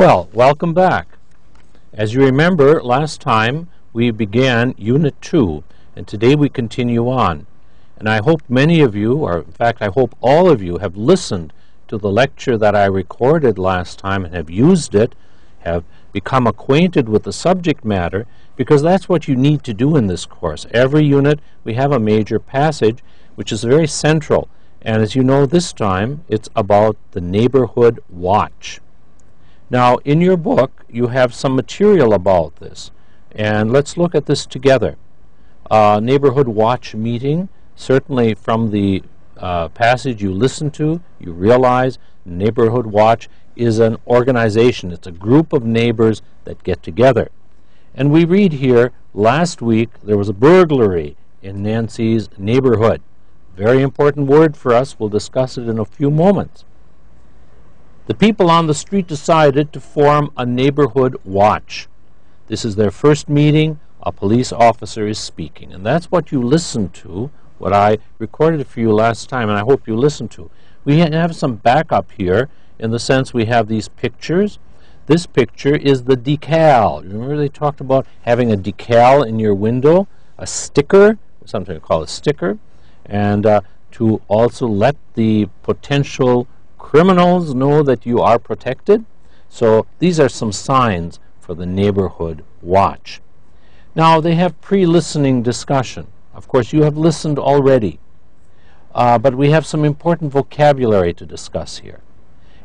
Well, welcome back. As you remember, last time we began Unit 2, and today we continue on. And I hope many of you, or in fact I hope all of you, have listened to the lecture that I recorded last time and have used it, have become acquainted with the subject matter, because that's what you need to do in this course. Every unit we have a major passage which is very central, and as you know this time it's about the neighborhood watch. Now in your book you have some material about this, and let's look at this together. Neighborhood watch meeting, certainly from the passage you listen to, you realize neighborhood watch is an organization. It's a group of neighbors that get together. And we read here, last week there was a burglary in Nancy's neighborhood. Very important word for us. We'll discuss it in a few moments. The people on the street decided to form a neighborhood watch. This is their first meeting. A police officer is speaking. And that's what you listened to, what I recorded for you last time, and I hope you listened to. We have some backup here in the sense we have these pictures. This picture is the decal. Remember they talked about having a decal in your window, a sticker, something we call a sticker, and to also let the potential criminals know that you are protected. So these are some signs for the neighborhood watch. Now they have pre-listening discussion. Of course you have listened already, but we have some important vocabulary to discuss here.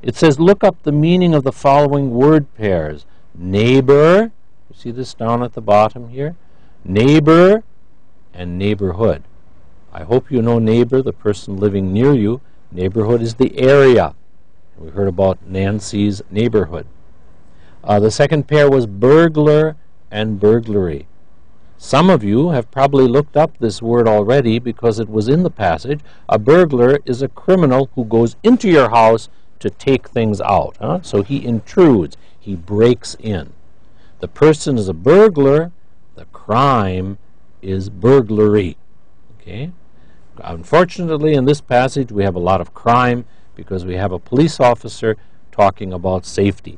It says look up the meaning of the following word pairs. Neighbor, you see this down at the bottom here? Neighbor and neighborhood. I hope you know neighbor, the person living near you. Neighborhood is the area. We heard about Nancy's neighborhood. The second pair was burglar and burglary. Some of you have probably looked up this word already because it was in the passage. A burglar is a criminal who goes into your house to take things out. So he intrudes, he breaks in. The person is a burglar, the crime is burglary. Okay? Unfortunately, in this passage we have a lot of crime because we have a police officer talking about safety.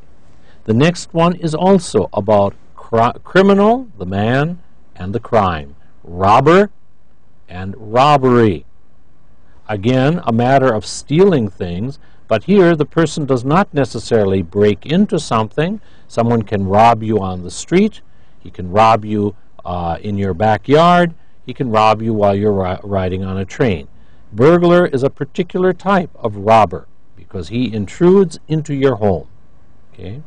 The next one is also about criminal, the man, and the crime. Robber and robbery. Again, a matter of stealing things, but here the person does not necessarily break into something. Someone can rob you on the street. He can rob you in your backyard. He can rob you while you're riding on a train. Burglar is a particular type of robber because he intrudes into your home. Okay?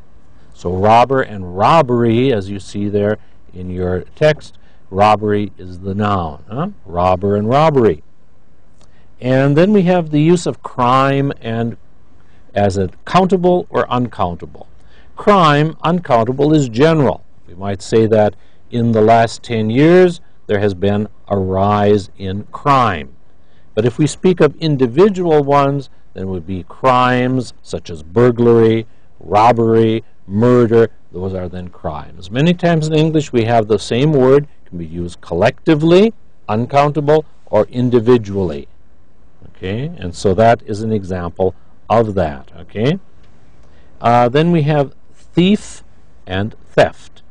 So robber and robbery, as you see there in your text, robbery is the noun. Robber and robbery. And then we have the use of crime and as a countable or uncountable. Crime, uncountable, is general. We might say that in the last 10 years there has been a rise in crime. But if we speak of individual ones, then it would be crimes such as burglary, robbery, murder. Those are then crimes. Many times in English we have the same word. It can be used collectively, uncountable, or individually. Okay, and so that is an example of that. Okay, then we have thief and theft.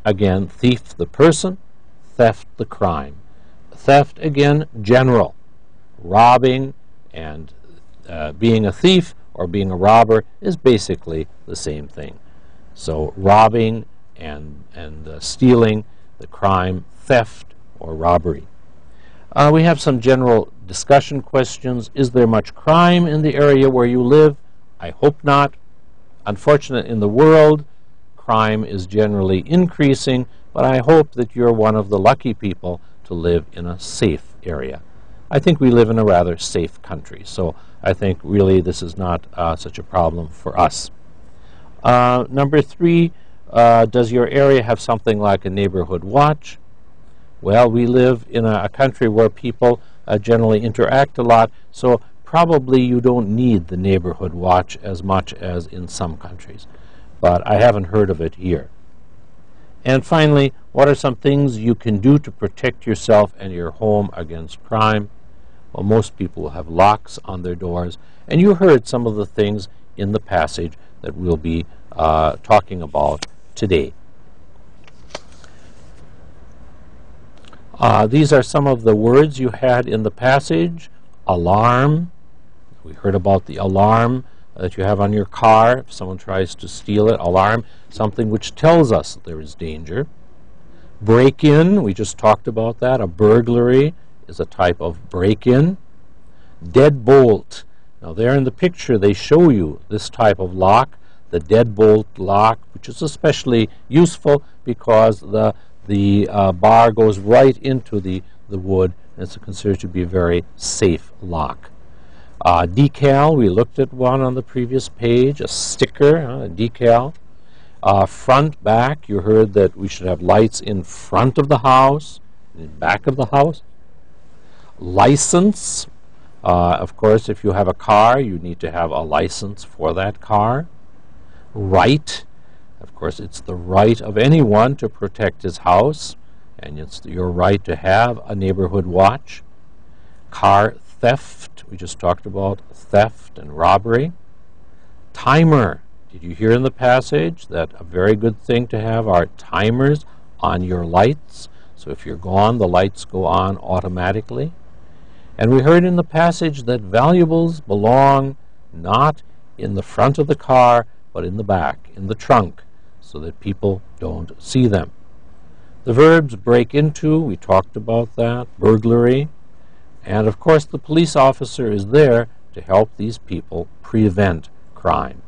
Again, thief the person, theft the crime. Theft, again, general. Robbing and being a thief or being a robber is basically the same thing. So robbing and stealing, the crime, theft or robbery. We have some general discussion questions. Is there much crime in the area where you live? I hope not. Unfortunately, in the world, crime is generally increasing, but I hope that you're one of the lucky people to live in a safe area. I think we live in a rather safe country, so I think really this is not such a problem for us. Number 3, does your area have something like a neighborhood watch? Well, we live in a country where people generally interact a lot, so probably you don't need the neighborhood watch as much as in some countries. But I haven't heard of it here. And finally, what are some things you can do to protect yourself and your home against crime? Well, most people have locks on their doors, and you heard some of the things in the passage that we'll be talking about today. These are some of the words you had in the passage. Alarm. We heard about the alarm that you have on your car. If someone tries to steal it, alarm, something which tells us there is danger. Break-in, we just talked about that. A burglary is a type of break-in. Deadbolt. Now there in the picture they show you this type of lock, the deadbolt lock, which is especially useful because the bar goes right into the wood, and it's considered to be a very safe lock. Decal, we looked at one on the previous page, a sticker, a decal. Front, back, you heard that we should have lights in front of the house, in back of the house. License, of course, if you have a car, you need to have a license for that car. Right, of course, it's the right of anyone to protect his house, and it's your right to have a neighborhood watch. Car theft, we just talked about theft and robbery. Timer, did you hear in the passage that a very good thing to have are timers on your lights? So if you're gone, the lights go on automatically. And we heard in the passage that valuables belong not in the front of the car, but in the back, in the trunk, so that people don't see them. The verbs break into, we talked about that, burglary, and of course the police officer is there to help these people prevent crime.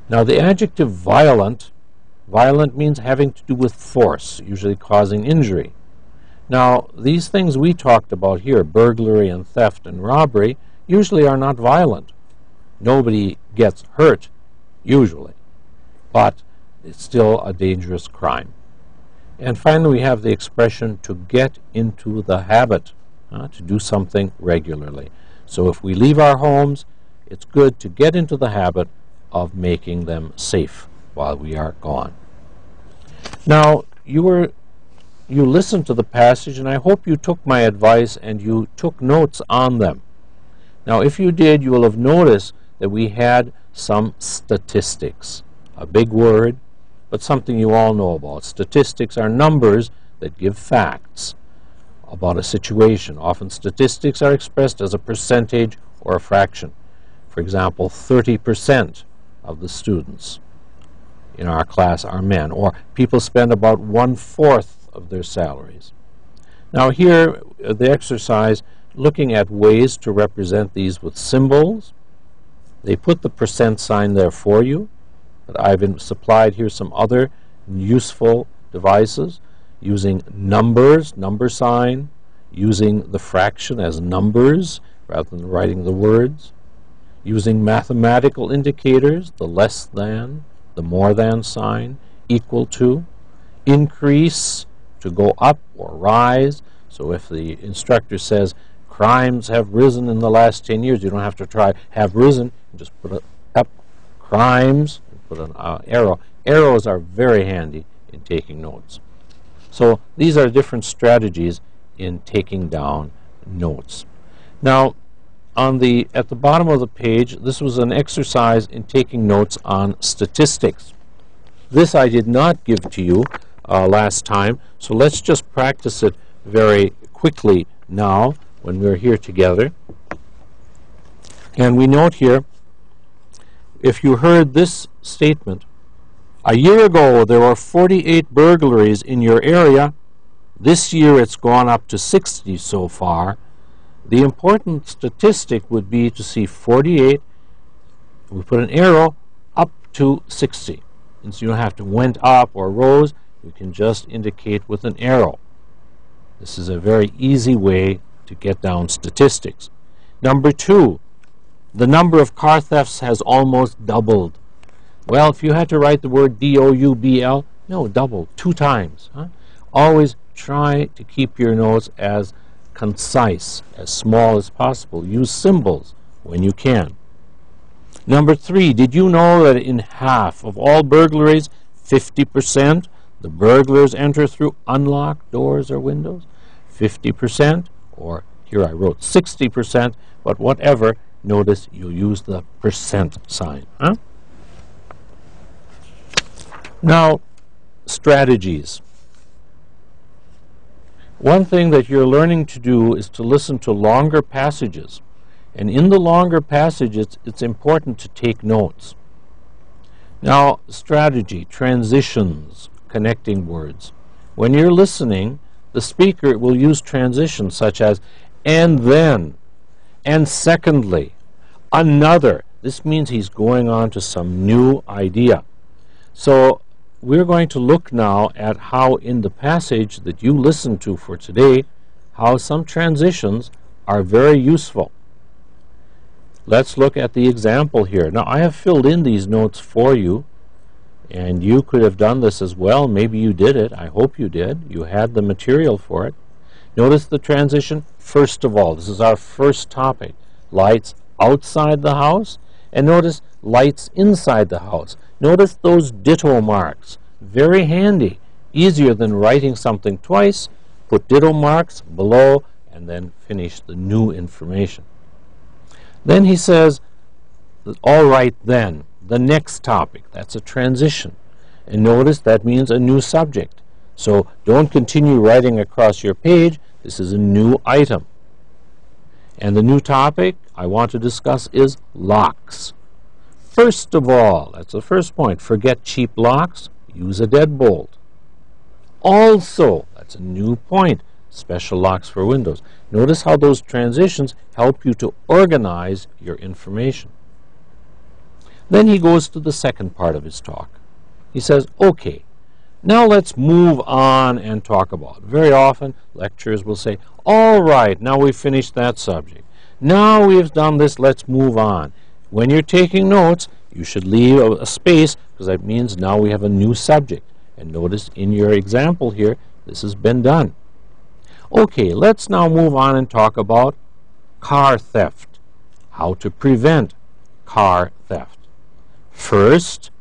Now the adjective violent, violent means having to do with force, usually causing injury. Now these things we talked about here, burglary and theft and robbery, usually are not violent. Nobody gets hurt, usually, but it's still a dangerous crime. And finally we have the expression to get into the habit, to do something regularly. So if we leave our homes, it's good to get into the habit of making them safe while we are gone. Now, you listened to the passage, and I hope you took my advice and you took notes on them. Now, if you did, you will have noticed that we had some statistics. A big word, but something you all know about. Statistics are numbers that give facts about a situation. Often statistics are expressed as a percentage or a fraction. For example, 30% of the students in our class are men, or people spend about 1/4 of their salaries. Now here, the exercise, looking at ways to represent these with symbols. They put the percent sign there for you, but I've supplied here some other useful devices, using numbers, number sign, using the fraction as numbers rather than writing the words, using mathematical indicators, the less than, the more than sign, equal to, increase, to go up or rise. So if the instructor says crimes have risen in the last 10 years, you don't have to try have risen, you just put up crimes, and put an arrow. Arrows are very handy in taking notes. So these are different strategies in taking down notes. Now, at the bottom of the page, this was an exercise in taking notes on statistics. This I did not give to you last time, so let's just practice it very quickly now when we're here together. And we note here, if you heard this statement, a year ago there were 48 burglaries in your area. This year it's gone up to 60 so far. The important statistic would be to see 48, we put an arrow up to 60. And so you don't have to went up or rose, you can just indicate with an arrow. This is a very easy way to get down statistics. Number 2, the number of car thefts has almost doubled. Well, if you had to write the word D-O-U-B-L, no, double, 2 times. Always try to keep your notes as concise, as small as possible. Use symbols when you can. Number 3, did you know that in half of all burglaries, 50%, the burglars enter through unlocked doors or windows? 50%, or here I wrote 60%, but whatever, notice you use the percent sign. Now, strategies. One thing that you're learning to do is to listen to longer passages. And in the longer passages, it's important to take notes. Now, strategy, transitions, connecting words. When you're listening, the speaker will use transitions such as, and then, and secondly, another. This means he's going on to some new idea. So we're going to look now at how in the passage that you listened to for today, how some transitions are very useful. Let's look at the example here. Now, I have filled in these notes for you, and you could have done this as well. Maybe you did it. I hope you did. You had the material for it. Notice the transition. First of all, this is our first topic. Lights outside the house, and notice lights inside the house. Notice those ditto marks. Very handy. Easier than writing something twice. Put ditto marks below, and then finish the new information. Then he says, all right then, the next topic. That's a transition. And notice that means a new subject. So don't continue writing across your page. This is a new item. And the new topic I want to discuss is locks. First of all, that's the first point, forget cheap locks, use a deadbolt. Also, that's a new point, special locks for windows. Notice how those transitions help you to organize your information. Then he goes to the second part of his talk. He says, okay, now let's move on and talk about. Very often, lecturers will say, all right, now we've finished that subject. Now we've done this, let's move on. When you're taking notes, you should leave a space, because that means now we have a new subject. And notice in your example here, this has been done. Okay, let's now move on and talk about car theft. How to prevent car theft. First,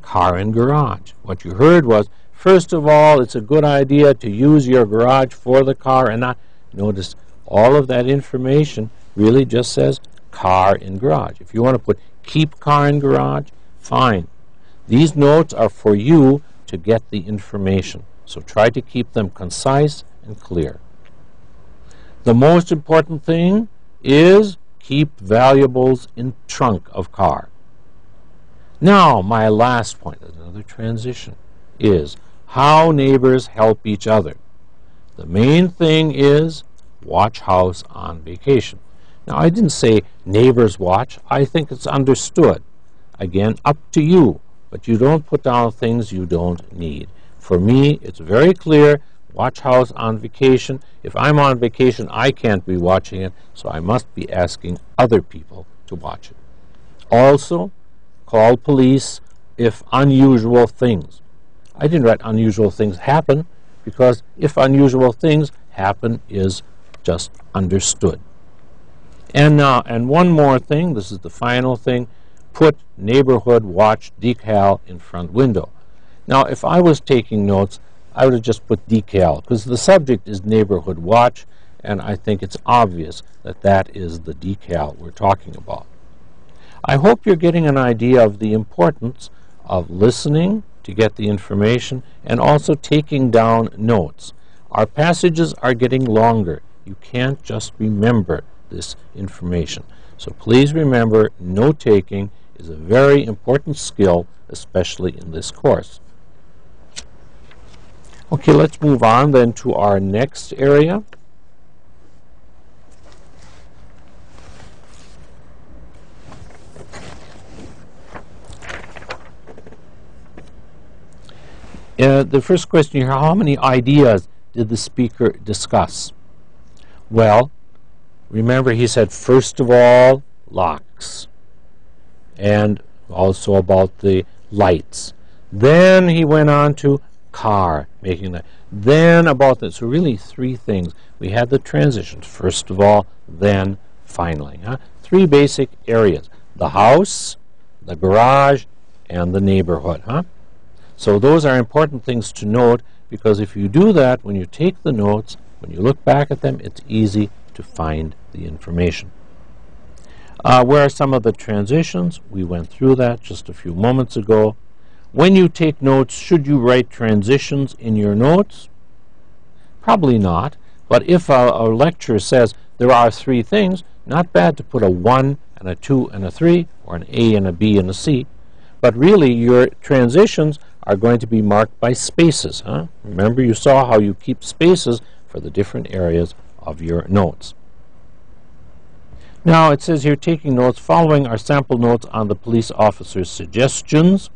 car and garage. What you heard was, first of all, it's a good idea to use your garage for the car and not. Notice all of that information really just says car and garage. If you want to put keep car and garage, fine. These notes are for you to get the information. So try to keep them concise and clear. The most important thing is keep valuables in trunk of car. Now, my last point, another transition, is how neighbors help each other. The main thing is watch house on vacation. Now, I didn't say neighbors watch. I think it's understood. Again, up to you, but you don't put down things you don't need. For me, it's very clear, watch house on vacation. If I'm on vacation, I can't be watching it, so I must be asking other people to watch it. Also, call police if unusual things. I didn't write unusual things happen, because if unusual things happen is just understood. And now, and one more thing, this is the final thing, put neighborhood watch decal in front window. Now, if I was taking notes, I would have just put decal, because the subject is neighborhood watch, and I think it's obvious that that is the decal we're talking about. I hope you're getting an idea of the importance of listening to get the information and also taking down notes. Our passages are getting longer. You can't just remember this information. So please remember, note-taking is a very important skill, especially in this course. Okay, let's move on then to our next area. The first question here, how many ideas did the speaker discuss? Well, remember he said, first of all, locks, and also about the lights. Then he went on to car, making that. Then about this. So really three things. We had the transitions. First of all, then finally. Three basic areas. The house, the garage, and the neighborhood. So those are important things to note, because if you do that, when you take the notes, when you look back at them, it's easy to find the information. Where are some of the transitions? We went through that just a few moments ago. When you take notes, should you write transitions in your notes? Probably not. But if a lecturer says there are 3 things, not bad to put a 1 and a 2 and a 3, or an A and a B and a C. But really, your transitions are going to be marked by spaces. Remember, you saw how you keep spaces for the different areas of your notes. Now, it says here, taking notes. Following are sample notes on the police officer's suggestions.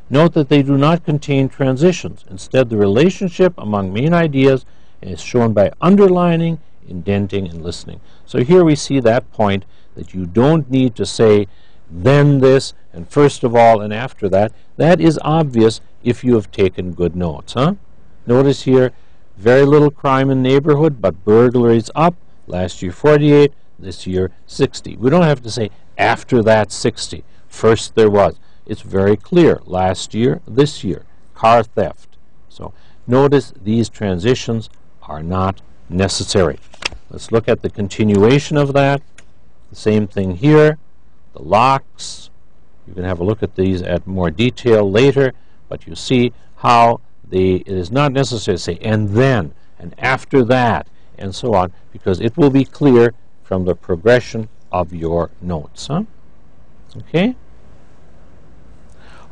Note that they do not contain transitions. Instead, the relationship among main ideas is shown by underlining, indenting, and listening. So here we see that point that you don't need to say, then this, and first of all, and after that. That is obvious if you have taken good notes. Notice here, very little crime in neighborhood, but burglaries up. Last year 48, this year 60. We don't have to say after that 60. First there was. It's very clear. Last year, this year. Car theft. So notice these transitions are not necessary. Let's look at the continuation of that. The same thing here. The locks. You can have a look at these at more detail later, but you see how it is not necessary to say and then and after that and so on, because it will be clear from the progression of your notes. Okay?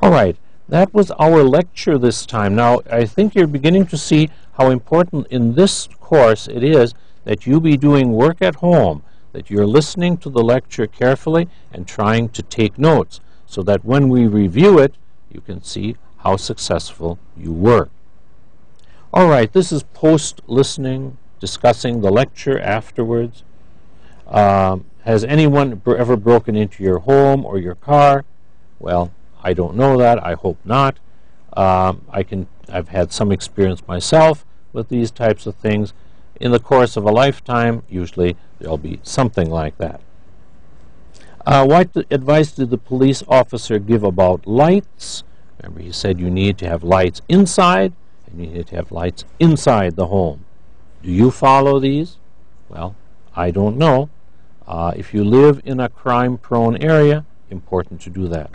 All right, that was our lecture this time. Now, I think you're beginning to see how important in this course it is that you be doing work at home, that you're listening to the lecture carefully and trying to take notes, so that when we review it, you can see how successful you were. All right, this is post-listening, discussing the lecture afterwards. Has anyone ever broken into your home or your car? Well, I don't know that. I hope not. I've had some experience myself with these types of things. In the course of a lifetime, usually there'll be something like that. What advice did the police officer give about lights? Remember, he said you need to have lights inside, and you need to have lights inside the home. Do you follow these? Well, I don't know. If you live in a crime-prone area, important to do that.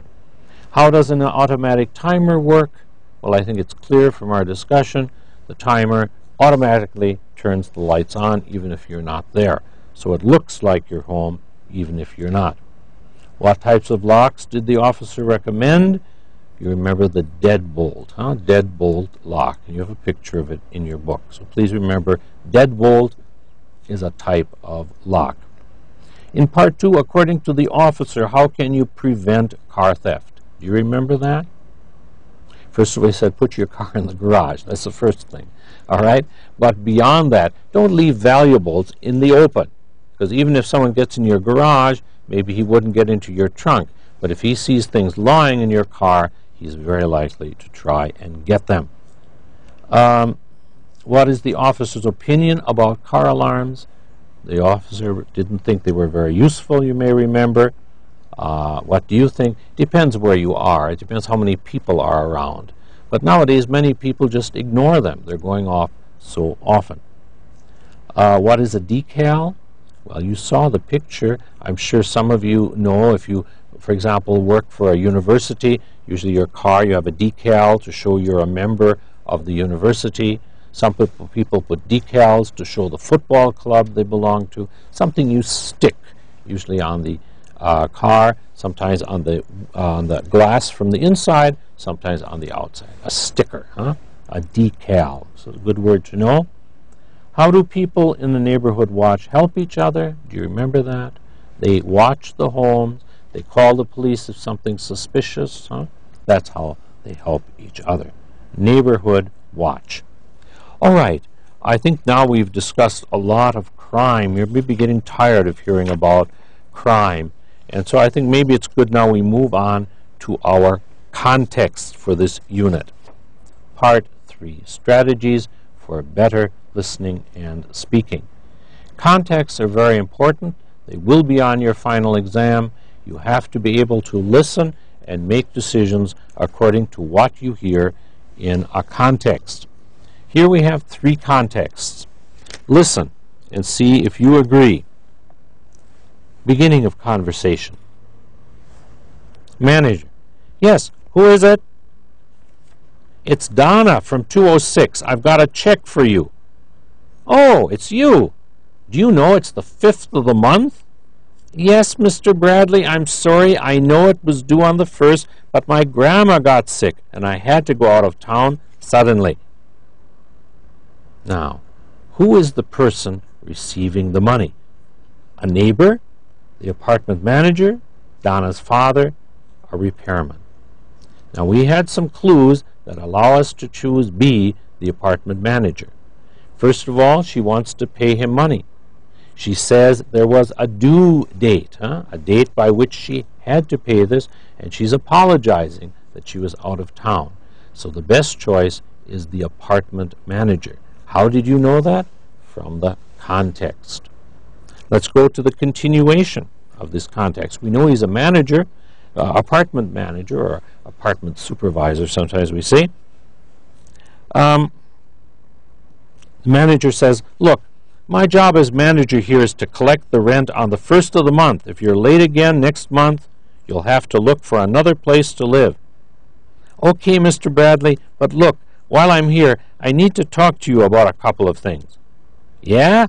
How does an automatic timer work? Well, I think it's clear from our discussion. The timer automatically turns the lights on even if you're not there. So it looks like you're home even if you're not. What types of locks did the officer recommend? You remember the deadbolt, deadbolt lock. And you have a picture of it in your book. So please remember, deadbolt is a type of lock. In part 2, according to the officer, how can you prevent car theft? Do you remember that? First of all, he said, put your car in the garage. That's the first thing. All right? But beyond that, don't leave valuables in the open. Because even if someone gets in your garage, maybe he wouldn't get into your trunk. But if he sees things lying in your car, he's very likely to try and get them. What is the officer's opinion about car alarms? The officer didn't think they were very useful, you may remember. What do you think? Depends where you are. It depends how many people are around. But nowadays, many people just ignore them. They're going off so often. What is a decal? Well, you saw the picture. I'm sure some of you know, if you, for example, work for a university, usually your car, you have a decal to show you're a member of the university. Some people put decals to show the football club they belong to. Something you stick, usually on the car, sometimes on the glass from the inside, sometimes on the outside. A sticker, a decal. So a good word to know. How do people in the neighborhood watch help each other? Do you remember that? They watch the homes. They call the police if something's suspicious. That's how they help each other. Neighborhood watch. All right. I think now we've discussed a lot of crime. You're maybe getting tired of hearing about crime. And so I think maybe it's good now we move on to our context for this unit. Part 3, strategies for better listening and speaking. Contexts are very important. They will be on your final exam. You have to be able to listen and make decisions according to what you hear in a context. Here we have 3 contexts. Listen and see if you agree. Beginning of conversation. Manager. Yes, who is it? It's Donna from 206. I've got a check for you. Oh, it's you. Do you know it's the 5th of the month? Yes, Mr. Bradley, I'm sorry. I know it was due on the 1st, but my grandma got sick, and I had to go out of town suddenly. Now, who is the person receiving the money? A neighbor, the apartment manager, Donna's father, a repairman. Now, we had some clues that allow us to choose B, the apartment manager. First of all, she wants to pay him money. She says there was a due date, a date by which she had to pay this, and she's apologizing that she was out of town. So the best choice is the apartment manager. How did you know that? From the context. Let's go to the continuation of this context. We know he's a manager, apartment manager, or apartment supervisor, sometimes we say. The manager says, look, my job as manager here is to collect the rent on the 1st of the month. If you're late again next month, you'll have to look for another place to live. Okay, Mr. Bradley, but look, while I'm here, I need to talk to you about a couple of things. Yeah?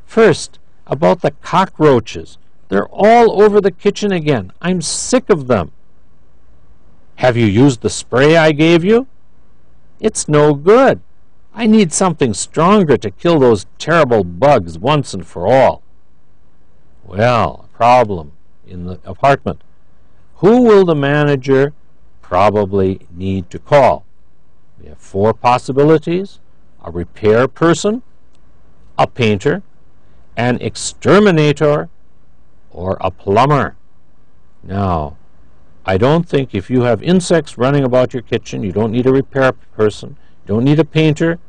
First, about the cockroaches. They're all over the kitchen again. I'm sick of them. Have you used the spray I gave you? It's no good. I need something stronger to kill those terrible bugs once and for all. Well, a problem in the apartment. Who will the manager probably need to call? We have 4 possibilities: a repair person, a painter, an exterminator, or a plumber. Now, I don't think if you have insects running about your kitchen, you don't need a repair person, you don't need a painter.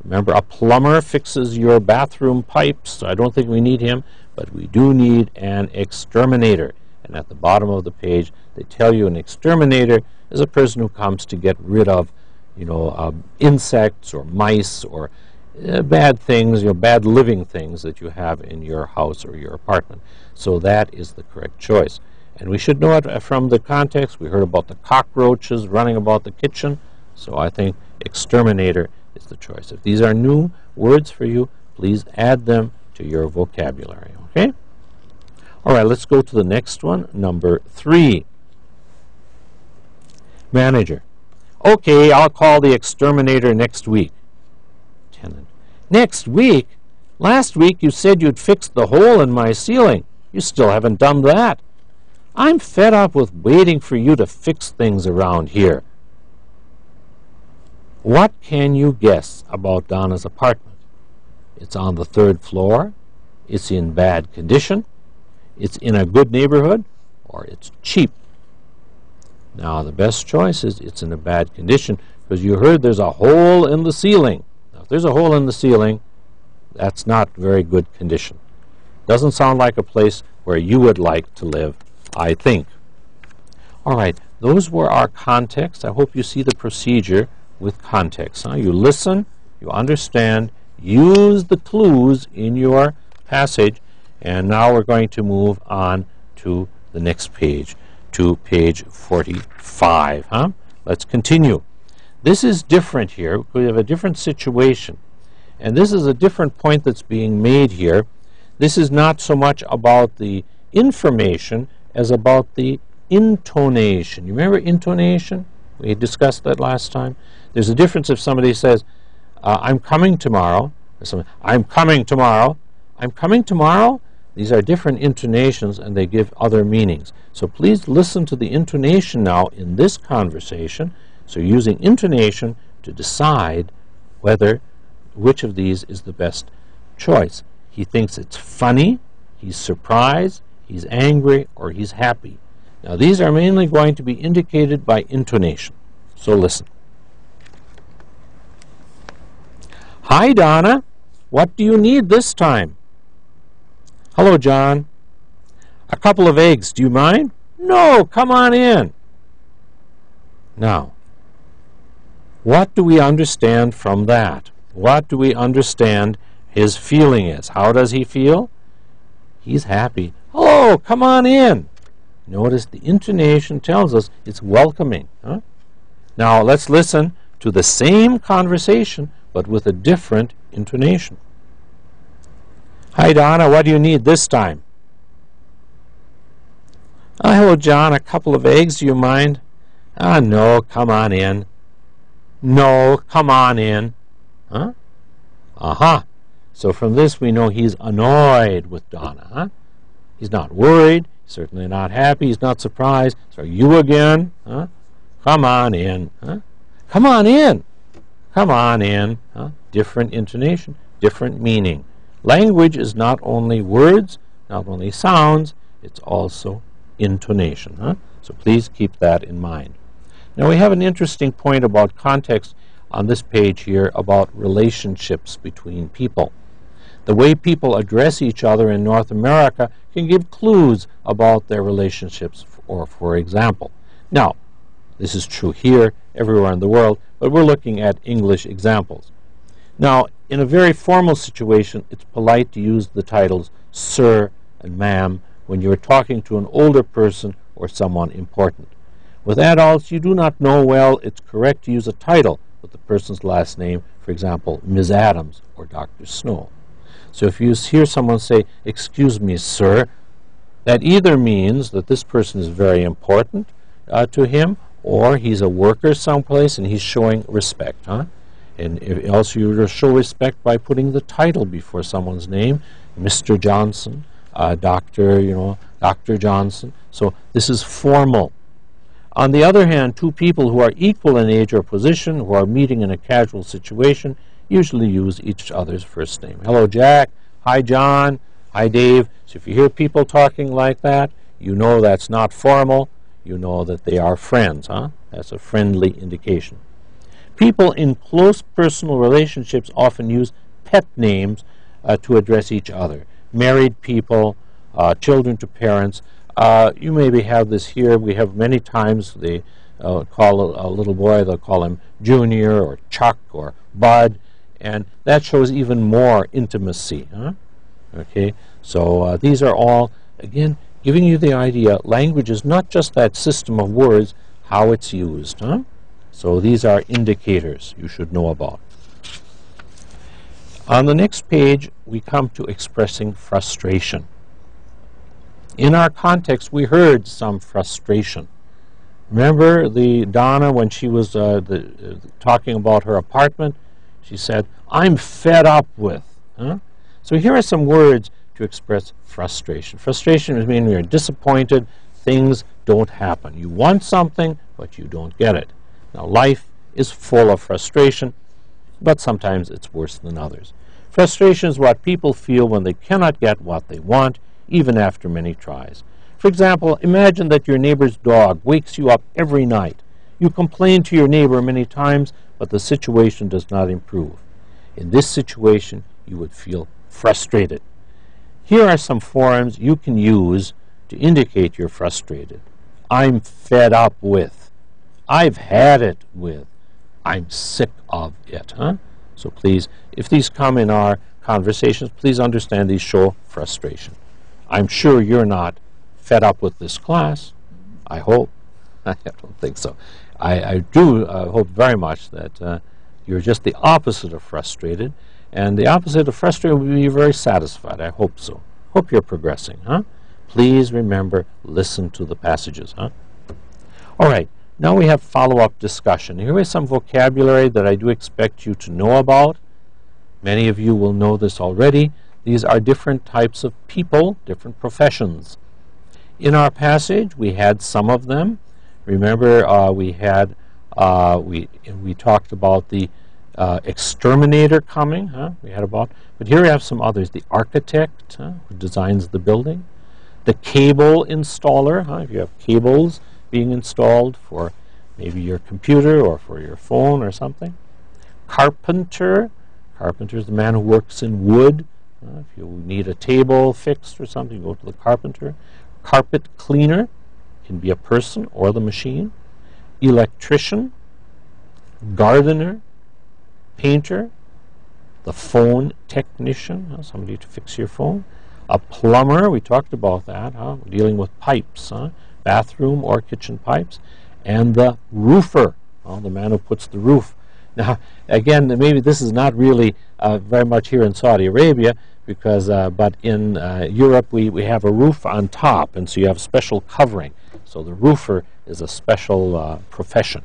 Remember, a plumber fixes your bathroom pipes, so I don't think we need him, but we do need an exterminator. And at the bottom of the page, they tell you an exterminator is a person who comes to get rid of, insects or mice or bad things, bad living things that you have in your house or your apartment. So that is the correct choice. And we should know it from the context. We heard about the cockroaches running about the kitchen, so I think exterminator is the choice. If these are new words for you, please add them to your vocabulary, okay? All right, let's go to the next one, number 3. Manager. Okay, I'll call the exterminator next week. Tenant. Next week? Last week you said you'd fixed the hole in my ceiling. You still haven't done that. I'm fed up with waiting for you to fix things around here. What can you guess about Donna's apartment? It's on the 3rd floor, it's in bad condition, it's in a good neighborhood, or it's cheap. Now, the best choice is it's in a bad condition, because you heard there's a hole in the ceiling. Now, if there's a hole in the ceiling, that's not very good condition. Doesn't sound like a place where you would like to live, I think. All right, those were our contexts. I hope you see the procedure with context. You listen, you understand, use the clues in your passage, and now we're going to move on to the next page, to page 45. Let's continue. This is different here. We have a different situation, and this is a different point that's being made here. This is not so much about the information as about the intonation. You remember intonation? We discussed that last time. There's a difference if somebody says, I'm coming tomorrow, or I'm coming tomorrow, I'm coming tomorrow. These are different intonations, and they give other meanings. So please listen to the intonation now in this conversation. So you're using intonation to decide which of these is the best choice. He thinks it's funny, he's surprised, he's angry, or he's happy. Now, these are mainly going to be indicated by intonation. So listen. Hi, Donna. What do you need this time? Hello, John. A couple of eggs. Do you mind? No, come on in. Now, what do we understand from that? What do we understand his feeling is? How does he feel? He's happy. Hello, come on in. Notice the intonation tells us it's welcoming. Now let's listen to the same conversation but with a different intonation. Hi Donna, what do you need this time? Hello John, a couple of eggs, do you mind? No, come on in. No, come on in. Huh? Aha. So from this we know he's annoyed with Donna. Huh? He's not worried, certainly not happy, he's not surprised. So you again? Huh? Come on in. Huh? Come on in. Come on in. Huh? Different intonation, different meaning. Language is not only words, not only sounds, it's also intonation. Huh? So please keep that in mind. Now we have an interesting point about context on this page here about relationships between people. The way people address each other in North America can give clues about their relationships, or for example. Now, this is true here, everywhere in the world, but we're looking at English examples. Now, in a very formal situation, it's polite to use the titles sir and ma'am when you're talking to an older person or someone important. With adults you do not know well, it's correct to use a title with the person's last name, for example, Ms. Adams or Dr. Snow. So if you hear someone say, excuse me, sir, that either means that this person is very important to him, or he's a worker someplace and he's showing respect. Huh? And also you show respect by putting the title before someone's name, Mr. Johnson, Dr. Johnson. So this is formal. On the other hand, two people who are equal in age or position, who are meeting in a casual situation, usually use each other's first name. Hello, Jack. Hi, John. Hi, Dave. So if you hear people talking like that, you know that's not formal. You know that they are friends. Huh? That's a friendly indication. People in close personal relationships often use pet names to address each other. Married people, children to parents. You maybe have this here. We have many times they call a little boy, they'll call him Junior or Chuck or Bud, and that shows even more intimacy. Huh? Okay, so these are all, again, giving you the idea, language is not just that system of words, how it's used. Huh? So these are indicators you should know about. On the next page, we come to expressing frustration. In our context, we heard some frustration. Remember Donna, when she was talking about her apartment, she said, I'm fed up with. Huh? So here are some words to express frustration. Frustration is meaning you're disappointed, things don't happen. You want something, but you don't get it. Now, life is full of frustration, but sometimes it's worse than others. Frustration is what people feel when they cannot get what they want, even after many tries. For example, imagine that your neighbor's dog wakes you up every night. You complain to your neighbor many times, but the situation does not improve. In this situation, you would feel frustrated. Here are some forms you can use to indicate you're frustrated. I'm fed up with. I've had it with. I'm sick of it. Huh? So please, if these come in our conversations, please understand these show frustration. I'm sure you're not fed up with this class. I hope. I don't think so. I do hope very much that you're just the opposite of frustrated, and the opposite of frustrated will be very satisfied. I hope so. Hope you're progressing. Huh? Please remember, listen to the passages. Huh? All right. Now we have follow-up discussion. Here is some vocabulary that I do expect you to know about. Many of you will know this already. These are different types of people, different professions. In our passage, we had some of them. Remember, we talked about the exterminator coming. Huh? But here we have some others. The architect who designs the building. The cable installer. If you have cables being installed for maybe your computer or for your phone or something. Carpenter. Carpenter is the man who works in wood. If you need a table fixed or something, you go to the carpenter. Carpet cleaner can be a person or the machine. Electrician. Gardener. Painter. The phone technician, somebody to fix your phone. A plumber, we talked about that, dealing with pipes, bathroom or kitchen pipes. And the roofer Well, the man who puts the roof. Now, again, maybe this is not really very much here in Saudi Arabia, because but in Europe we have a roof on top, and so you have special covering. So the roofer is a special profession.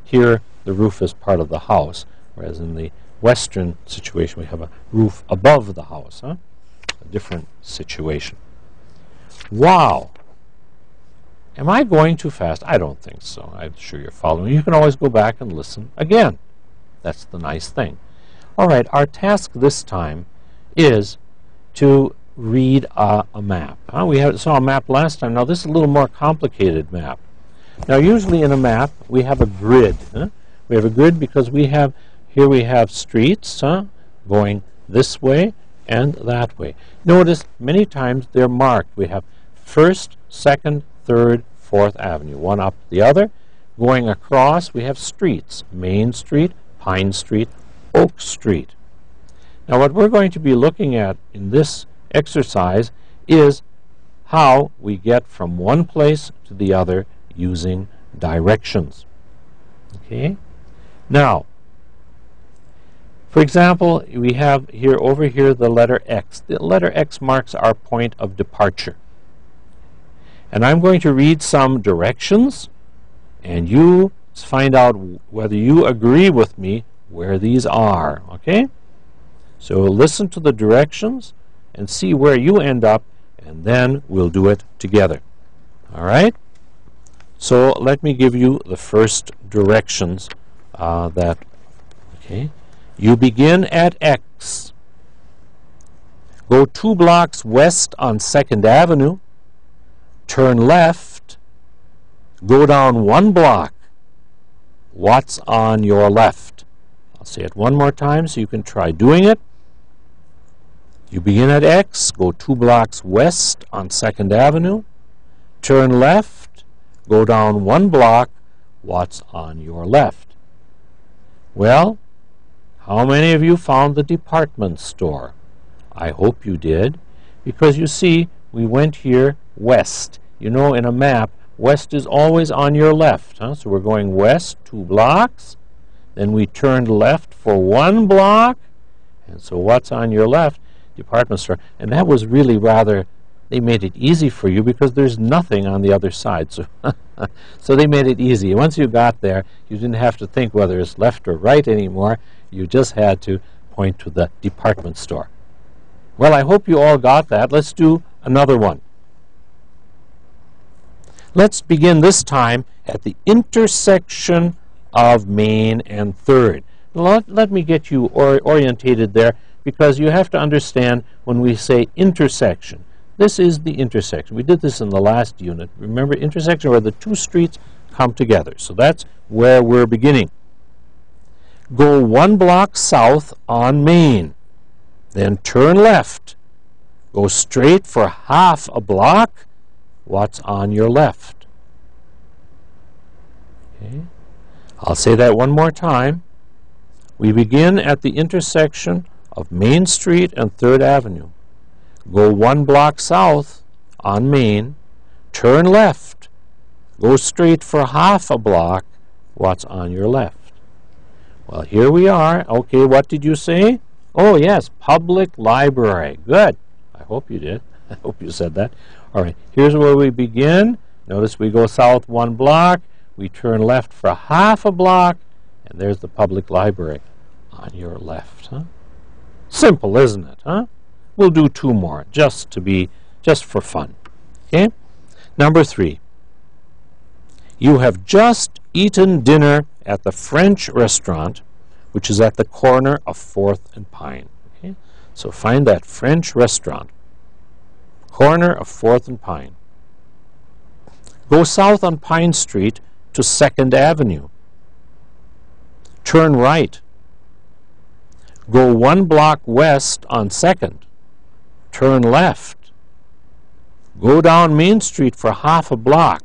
Here, the roof is part of the house, whereas in the Western situation we have a roof above the house. A different situation. Wow! Am I going too fast? I don't think so. I'm sure you're following. You can always go back and listen again. That's the nice thing. All right, our task this time is to read a map. We saw a map last time. Now this is a little more complicated map. Now usually in a map we have a grid. We have a grid because here we have streets going this way and that way. Notice many times they're marked. We have 1st, 2nd, 3rd, 4th Avenue, one up the other. Going across we have streets, Main Street, Pine Street, Oak Street. Now what we're going to be looking at in this exercise is how we get from one place to the other using directions. Okay? Now, for example, we have here over here the letter X. The letter X marks our point of departure. And I'm going to read some directions, and you find out whether you agree with me where these are. Okay? So listen to the directions and see where you end up, and then we'll do it together. All right? So let me give you the first directions okay. You begin at X. Go 2 blocks west on 2nd Avenue. Turn left. Go down 1 block. What's on your left? I'll say it one more time so you can try doing it. You begin at X, go 2 blocks west on 2nd Avenue, turn left, go down 1 block. What's on your left? Well, how many of you found the department store? I hope you did, because you see, we went here west. You know, in a map, west is always on your left. So we're going west 2 blocks, then we turned left for 1 block, and so what's on your left? Department store. And that was really rather, they made it easy for you because there's nothing on the other side. So, so they made it easy. Once you got there, you didn't have to think whether it's left or right anymore. You just had to point to the department store. Well, I hope you all got that. Let's do another one. Let's begin this time at the intersection of Main and 3rd. Let me get you orientated there, because you have to understand when we say intersection. This is the intersection. We did this in the last unit. Remember, intersection where the 2 streets come together. So that's where we're beginning. Go 1 block south on Main. Then turn left. Go straight for half a block. What's on your left? Okay. I'll say that one more time. We begin at the intersection of Main Street and 3rd Avenue. Go 1 block south on Main, turn left, go straight for half a block. What's on your left? Well, here we are. Okay, what did you say? Oh, yes, public library. Good. I hope you did. I hope you said that. All right, here's where we begin. Notice we go south 1 block, we turn left for half a block, and there's the public library on your left. Simple, isn't it? We'll do 2 more, just for fun. Okay? Number 3. You have just eaten dinner at the French restaurant, which is at the corner of 4th and Pine. Okay? So find that French restaurant, corner of 4th and Pine. Go south on Pine Street to 2nd Avenue. Turn right. Go 1 block west on 2nd. Turn left. Go down Main Street for half a block.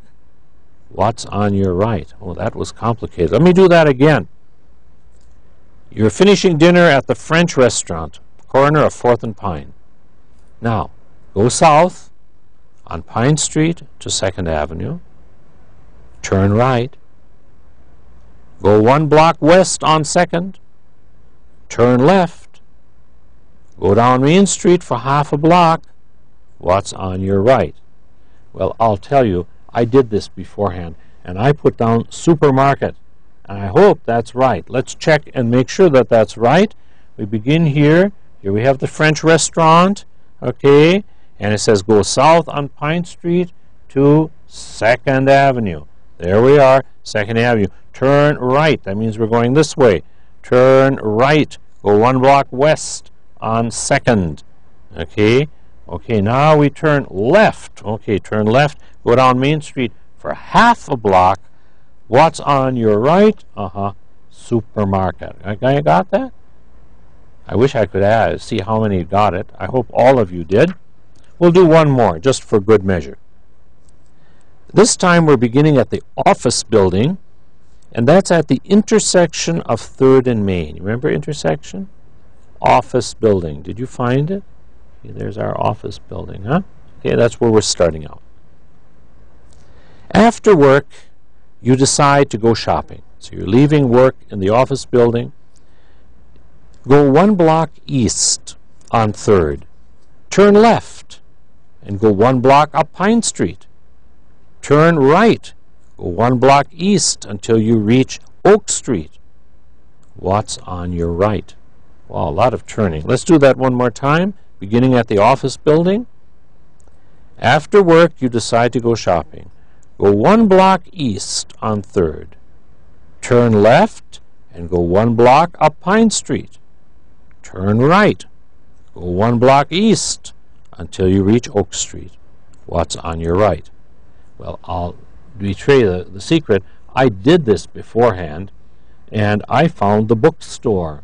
What's on your right? Oh, that was complicated. Let me do that again. You're finishing dinner at the French restaurant, corner of 4th and Pine. Now, go south on Pine Street to 2nd Avenue. Turn right. Go 1 block west on 2nd. Turn left. Go down Main Street for half a block. What's on your right? Well, I'll tell you, I did this beforehand, and I put down supermarket. And I hope that's right. Let's check and make sure that that's right. We begin here. Here we have the French restaurant, okay? And it says go south on Pine Street to 2nd Avenue. There we are, 2nd Avenue. Turn right. That means we're going this way. Turn right. Go 1 block west on 2nd. Okay? Okay, now we turn left. Okay, turn left. Go down Main Street for half a block. What's on your right? Supermarket. Okay, got that? I wish I could see how many got it. I hope all of you did. We'll do one more, just for good measure. This time we're beginning at the office building, and that's at the intersection of 3rd and Main. You remember intersection? Office building. Did you find it? Okay, there's our office building, huh? Okay, that's where we're starting out. After work, you decide to go shopping. So you're leaving work in the office building. Go 1 block east on 3rd. Turn left and go 1 block up Pine Street. Turn right. Go 1 block east until you reach Oak Street. What's on your right? Wow, a lot of turning. Let's do that one more time, beginning at the office building. After work, you decide to go shopping. Go 1 block east on 3rd. Turn left and go 1 block up Pine Street. Turn right. Go 1 block east until you reach Oak Street. What's on your right? Well, I'll betray the secret. I did this beforehand, and I found the bookstore.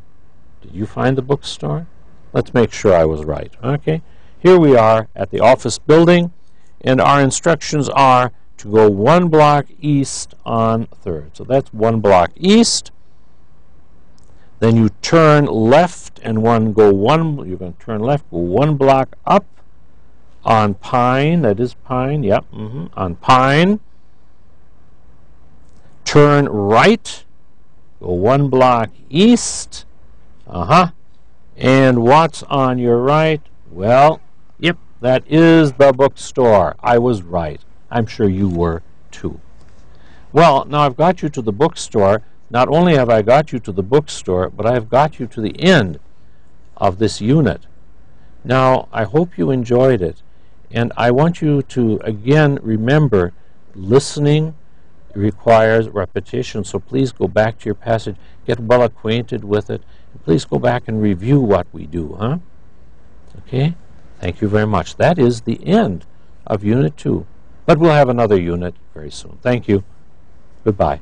Did you find the bookstore? Let's make sure I was right. Okay. Here we are at the office building, and our instructions are to go 1 block east on 3rd. So that's 1 block east. Then you turn left and you're going to turn left, go 1 block up on Pine. That is Pine, yep, on Pine. Turn right, go 1 block east. And what's on your right? Well, yep, that is the bookstore. I was right. I'm sure you were too. Well, now I've got you to the bookstore. Not only have I got you to the bookstore, but I've got you to the end of this unit. Now, I hope you enjoyed it. And I want you to, again, remember, listening requires repetition. So please go back to your passage, get well acquainted with it, and please go back and review what we do, huh? Okay? Thank you very much. That is the end of Unit 2. But we'll have another unit very soon. Thank you. Goodbye.